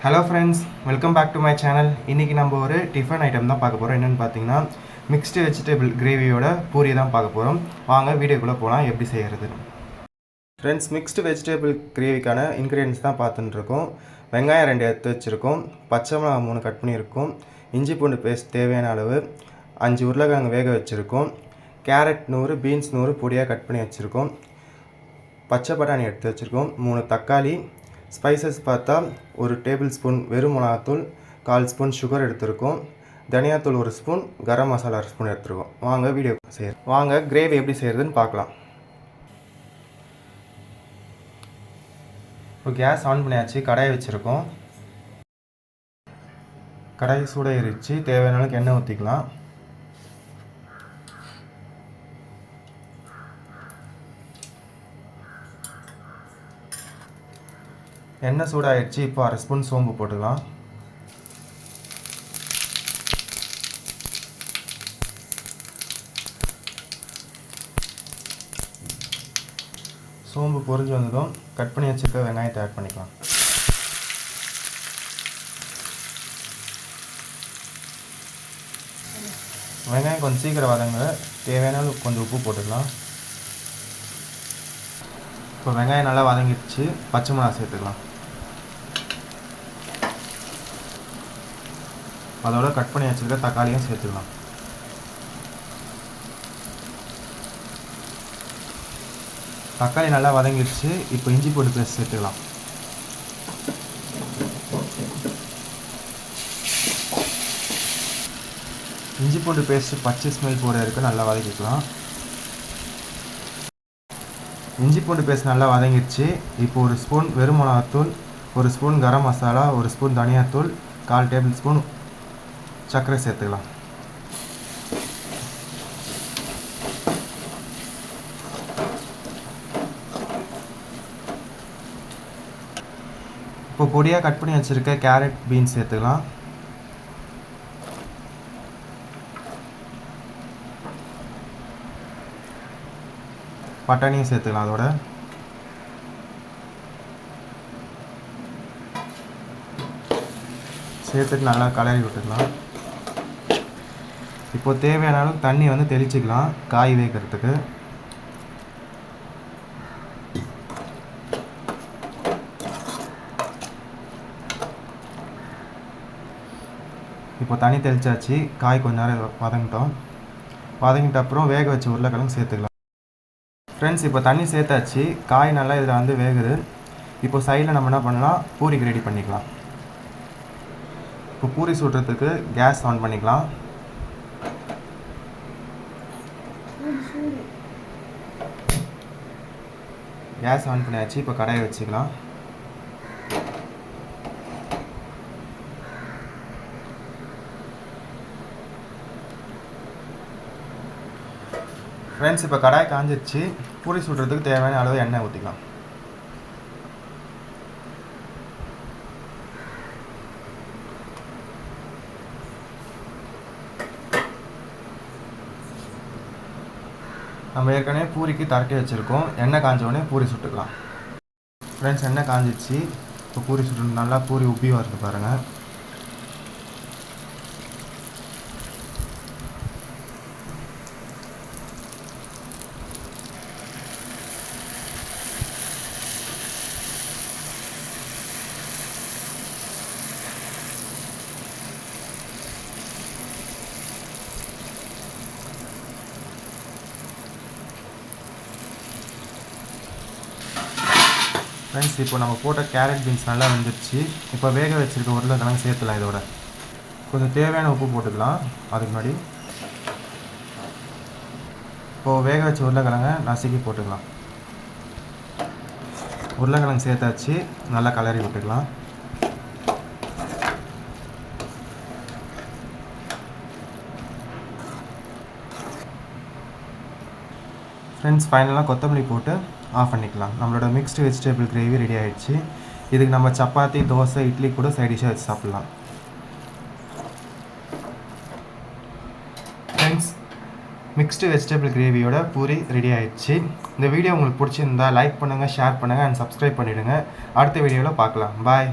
Hello friends, welcome back to my channel. இன்றைக்கி நம்ம ஒரு டிஃபன் ஐட்டம் தான் பார்க்க போகிறோம். என்னென்னு பார்த்தீங்கன்னா மிக்ஸ்டு வெஜிடபிள் கிரேவியோட பூரி தான் பார்க்க போகிறோம். வாங்க வீடியோக்குள்ளே போகலாம் எப்படி செய்கிறது. ஃப்ரெண்ட்ஸ், மிக்ஸ்டு வெஜிடபிள் கிரேவிக்கான இன்க்ரீடியன்ஸ் தான் பார்த்துட்டுருக்கோம். வெங்காயம் 2 எடுத்து வச்சுருக்கோம், பச்சை மிளகாய் 3 கட் பண்ணியிருக்கோம், இஞ்சி பூண்டு பேஸ்ட் தேவையான அளவு, 5 உருளைக்கிழங்கு வேக வச்சுருக்கோம், கேரட் 100, பீன்ஸ் 100 பொடியாக கட் பண்ணி வச்சுருக்கோம், பச்சை பட்டாணி எடுத்து வச்சுருக்கோம், 3 தக்காளி, ஸ்பைசஸ் பார்த்தா 1 டேபிள் ஸ்பூன் வெறும் மிளகாத்தூள், 1/4 ஸ்பூன் சுகர் எடுத்துருக்கோம், தனியாத்தூள் 1 ஸ்பூன், கரம் மசாலா 1 ஸ்பூன் எடுத்துருக்கோம். வாங்க வீடியோ வாங்க கிரேவி எப்படி செய்கிறதுன்னு பார்க்கலாம். இப்போ கேஸ் ஆன் பண்ணியாச்சு, கடாயை வச்சுருக்கோம். கடாய் சூடாயிருச்சு, தேவையான அளவுக்கு எண்ணெய் ஊற்றிக்கலாம். எண்ணெய் சூடாகிடுச்சு, இப்போ 1/2 ஸ்பூன் சோம்பு போட்டுக்கலாம். சோம்பு பொரிஞ்சு வந்ததும் கட் பண்ணி வச்சுருக்க வெங்காயத்தை ஆட் பண்ணிக்கலாம். வெங்காயம் கொஞ்சம் சீக்கிரம் வதங்க, தேவையான கொஞ்சம் உப்பு போட்டுக்கலாம். இப்போ வெங்காயம் நல்லா வதங்கிடுச்சு, பச்சை மிளகாய் சேர்த்துக்கலாம். அதோட கட் பண்ணி வச்சுருக்க தக்காளியும் சேர்த்துக்கலாம். தக்காளி நல்லா வதங்கிடுச்சு, இப்போ இஞ்சி பூண்டு பேஸ்ட் சேர்த்துக்கலாம். இஞ்சி பூண்டு பேஸ்ட்டு பச்சை ஸ்மெல் போகிற வரைக்கும் நல்லா வதக்கிக்கலாம். இஞ்சி பூண்டு பேஸ்ட் நல்லா வதங்கிடுச்சு, இப்போ 1 ஸ்பூன் வெறும் மிளகாத்தூள், 1 ஸ்பூன் கரம் மசாலா, 1 ஸ்பூன் தனியாத்தூள், 1/4 டேபிள் ஸ்பூன் சர்க்கரை சேர்த்துக்கலாம். இப்போ பொடியாக கட் பண்ணி வச்சுருக்க கேரட் பீன்ஸ் சேர்த்துக்கலாம். பட்டாணியும் சேர்த்துக்கலாம். அதோட சேர்த்துட்டு நல்லா கலரி விட்டுக்கலாம். இப்போ தேவையான அளவுக்கு தண்ணி தெளிச்சிக்கலாம் காய் வேகிறதுக்கு. இப்போ தண்ணி தெளிச்சாச்சு, காய் கொஞ்ச நேரம் வதங்கிட்ட அப்புறம் வேக வச்சு உருளைக்கிழங்கு சேர்த்துக்கலாம். ஃப்ரெண்ட்ஸ், இப்போ தண்ணி சேர்த்தாச்சு, காய் நல்லா இதில் வேகுது. இப்போ சைடில் நம்ம என்ன பண்ணலாம், பூரிக்கு ரெடி பண்ணிக்கலாம். இப்போ பூரி சுடுறதுக்கு கேஸ் ஆன் பண்ணிக்கலாம். கேஸ் ஆன் பண்ணியாச்சு, இப்போ கடாயை வச்சுக்கலாம். ஃப்ரெண்ட்ஸ், இப்போ கடாய் காஞ்சிடுச்சு, பூரி சுடுறதுக்கு தேவையான அளவு எண்ணெய் ஊற்றிக்கலாம். நம்ம ஏற்கனவே பூரிக்கு தரட்டி வச்சுருக்கோம். எண்ணெய் காஞ்ச உடனே பூரி சுட்டுக்கலாம். ஃப்ரெண்ட்ஸ், எண்ணெய் காஞ்சிச்சு, இப்போ பூரி சுட்டு நல்லா பூரி உப்பி வருது பாருங்கள். ஃப்ரெண்ட்ஸ், இப்போ நம்ம போட்ட கேரட் பீன்ஸ் நல்லா வந்துடுச்சு. இப்போ வேக வச்சுருக்க உருளைக்கிழங்கு சேர்த்துலாம். இதோட கொஞ்சம் தேவையான உப்பு போட்டுக்கலாம். அதுக்கு முன்னாடி இப்போது வேக வச்ச உருளைக்கிழங்கை நசுக்கி போட்டுக்கலாம். உருளைக்கிழங்கு சேர்த்தாச்சு, நல்லா கலரி விட்டுக்கலாம். ஃப்ரெண்ட்ஸ், ஃபைனலாக கொத்தமல்லி போட்டு ஆஃப் பண்ணிக்கலாம். நம்மளோட மிக்ஸ்டு வெஜிடபிள் கிரேவி ரெடி ஆகிடுச்சு. இதுக்கு நம்ம சப்பாத்தி, தோசை, இட்லி கூட சைட் டிஷ்ஷாக வச்சு சாப்பிட்லாம். ஃப்ரெண்ட்ஸ், மிக்ஸ்டு வெஜிடபிள் கிரேவியோட பூரி ரெடி ஆகிடுச்சு. இந்த வீடியோ உங்களுக்கு பிடிச்சிருந்தா லைக் பண்ணுங்கள், ஷேர் பண்ணுங்கள் அண்ட் சப்ஸ்கிரைப் பண்ணிவிடுங்க. அடுத்த வீடியோவில் பார்க்கலாம். பாய்.